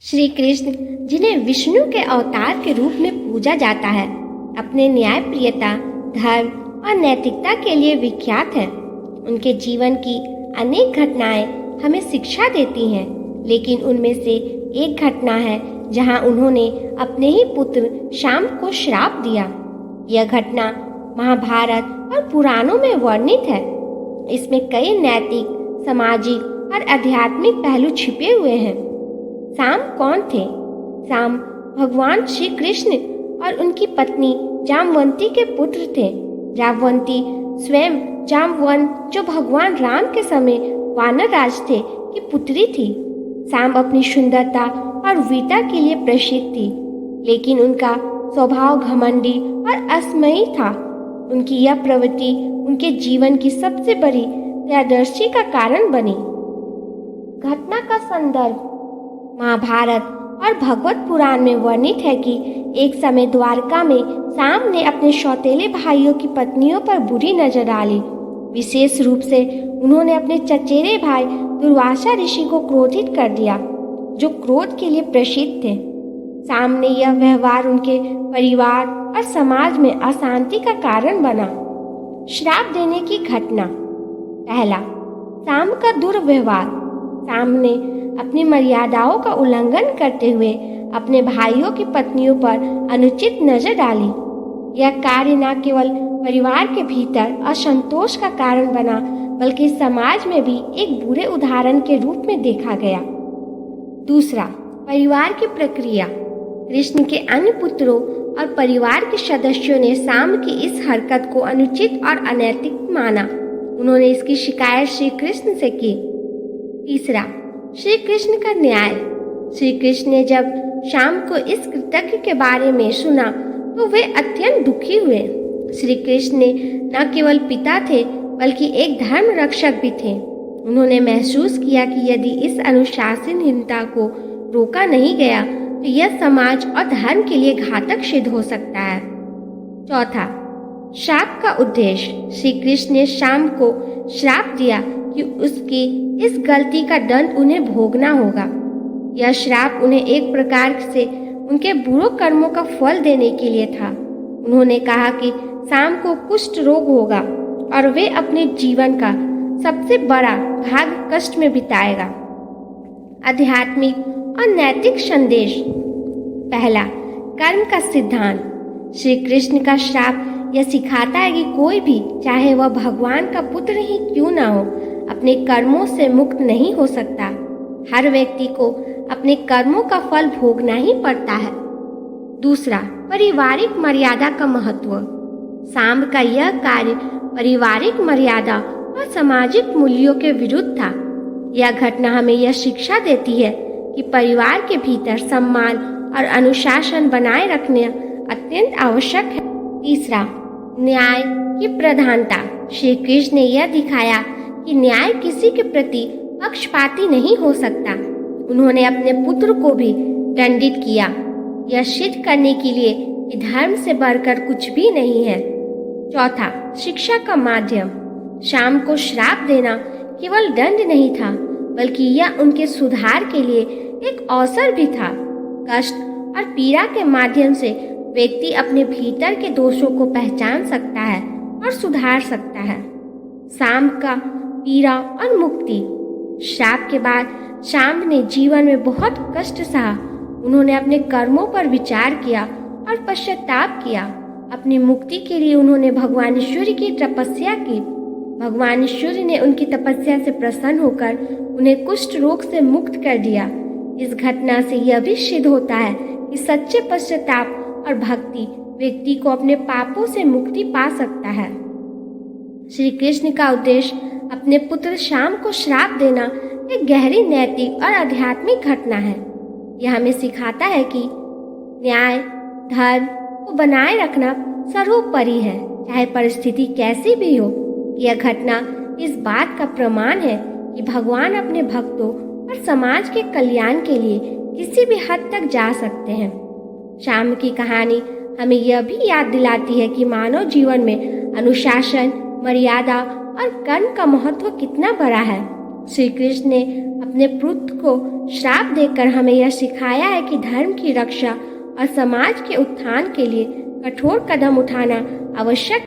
श्री कृष्ण, जिन्हें विष्णु के अवतार के रूप में पूजा जाता है, अपने न्यायप्रियता, धर्म और नैतिकता के लिए विख्यात हैं। उनके जीवन की अनेक घटनाएं हमें शिक्षा देती हैं, लेकिन उनमें से एक घटना है जहां उन्होंने अपने ही पुत्र शाम को श्राप दिया। यह घटना महाभारत और पुराणों में वर्णित है। इसमें कई नैतिक, सामाजिक और आध्यात्मिक पहलू छिपे हुए हैं। शाम कौन थे? शाम भगवान श्री कृष्ण और उनकी पत्नी जामवंती के पुत्र थे। जामवंती स्वयं जामवंत, जो भगवान राम के समय वानर राज थे, की पुत्री थी। शाम अपनी सुंदरता और वीरता के लिए प्रसिद्ध थी, लेकिन उनका स्वभाव घमंडी और असमयी था। उनकी यह प्रवृत्ति उनके जीवन की सबसे बड़ी त्यागदर्शी का कारण बनी। घटना का संदर्भ महाभारत और भगवत पुराण में वर्णित है कि एक समय द्वारका में शाम ने अपने सौतेले भाइयों की पत्नियों पर बुरी नजर डाली। विशेष रूप से उन्होंने अपने चचेरे भाई दुर्वासा ऋषि को क्रोधित कर दिया, जो क्रोध के लिए प्रसिद्ध थे। शाम ने यह व्यवहार उनके परिवार और समाज में अशांति का कारण बना। श्राप देने की घटना। पहला, शाम का दुर्व्यवहार। शाम ने अपनी मर्यादाओं का उल्लंघन करते हुए अपने भाइयों की पत्नियों पर अनुचित नजर डाली। यह कार्य न केवल परिवार के भीतर असंतोष का कारण बना, बल्कि समाज में भी एक बुरे उदाहरण के रूप में देखा गया। दूसरा, परिवार की प्रक्रिया। कृष्ण के अन्य पुत्रों और परिवार के सदस्यों ने शाम की इस हरकत को अनुचित और अनैतिक माना। उन्होंने इसकी शिकायत श्री कृष्ण से की। तीसरा, श्री कृष्ण का न्याय। श्री कृष्ण ने जब शाम को इस कृत्य के बारे में सुना तो वे अत्यंत दुखी हुए। श्री कृष्ण ने न केवल पिता थे, बल्कि एक धर्म रक्षक भी थे। उन्होंने महसूस किया कि यदि इस अनुशासनहीनता को रोका नहीं गया तो यह समाज और धर्म के लिए घातक सिद्ध हो सकता है। चौथा, श्राप का उद्देश्य। श्री कृष्ण ने शाम को श्राप दिया कि उसकी इस गलती का दंड उन्हें भोगना होगा। यह श्राप उन्हें एक प्रकार से उनके बुरे कर्मों का फल देने के लिए था। उन्होंने कहा कि शाम को कुष्ठ रोग होगा और वे अपने जीवन का सबसे बड़ा भाग कष्ट में बिताएगा। आध्यात्मिक और नैतिक संदेश। पहला, कर्म का सिद्धांत। श्री कृष्ण का श्राप यह सिखाता है कि कोई भी, चाहे वह भगवान का पुत्र ही क्यों ना हो, अपने कर्मों से मुक्त नहीं हो सकता। हर व्यक्ति को अपने कर्मों का फल भोगना ही पड़ता है। दूसरा, पारिवारिक मर्यादा का महत्व। शाम का यह कार्य पारिवारिक मर्यादा और सामाजिक मूल्यों के विरुद्ध था। यह घटना हमें यह शिक्षा देती है कि परिवार के भीतर सम्मान और अनुशासन बनाए रखना अत्यंत आवश्यक है। तीसरा, न्याय की प्रधानता। श्री कृष्ण ने यह दिखाया कि न्याय किसी के प्रति पक्षपाती नहीं हो सकता। उन्होंने अपने पुत्र को भी दंडित किया, यह सिद्ध करने के लिए कि धर्म से बढ़कर कुछ भी नहीं है। चौथा, शिक्षा का माध्यम। शाम को श्राप देना केवल दंड नहीं था, बल्कि यह उनके सुधार के लिए एक अवसर भी था। कष्ट और पीड़ा के माध्यम से व्यक्ति अपने भीतर के दोषों को पहचान सकता है और सुधार सकता है। शाम का पीड़ा और मुक्ति। श्राप के बाद शाम ने जीवन में बहुत कष्ट सहा। उन्होंने अपने कर्मों पर विचार किया और पश्चाताप किया। अपनी मुक्ति के लिए उन्होंने भगवान ईश्वर की तपस्या की। भगवान ईश्वर ने उनकी तपस्या से प्रसन्न होकर उन्हें कुष्ठ रोग से मुक्त कर दिया। इस घटना से यह भी सिद्ध होता है कि सच्चे पश्चाताप और भक्ति व्यक्ति को अपने पापों से मुक्ति पा सकता है। श्री कृष्ण का उद्देश्य अपने पुत्र शाम को श्राप देना एक गहरी नैतिक और आध्यात्मिक घटना है। यह हमें सिखाता है कि न्याय, धर्म को बनाए रखना सर्वोपरि है, चाहे परिस्थिति कैसी भी हो। यह घटना इस बात का प्रमाण है कि भगवान अपने भक्तों और समाज के कल्याण के लिए किसी भी हद तक जा सकते हैं। शाम की कहानी हमें यह भी याद दिलाती है कि मानव जीवन में अनुशासन, मर्यादा और कर्म का महत्व कितना बड़ा है। श्री कृष्ण ने अपने पुत्र को श्राप देकर हमें यह सिखाया है कि धर्म की रक्षा और समाज के उत्थान के लिए कठोर कदम उठाना आवश्यक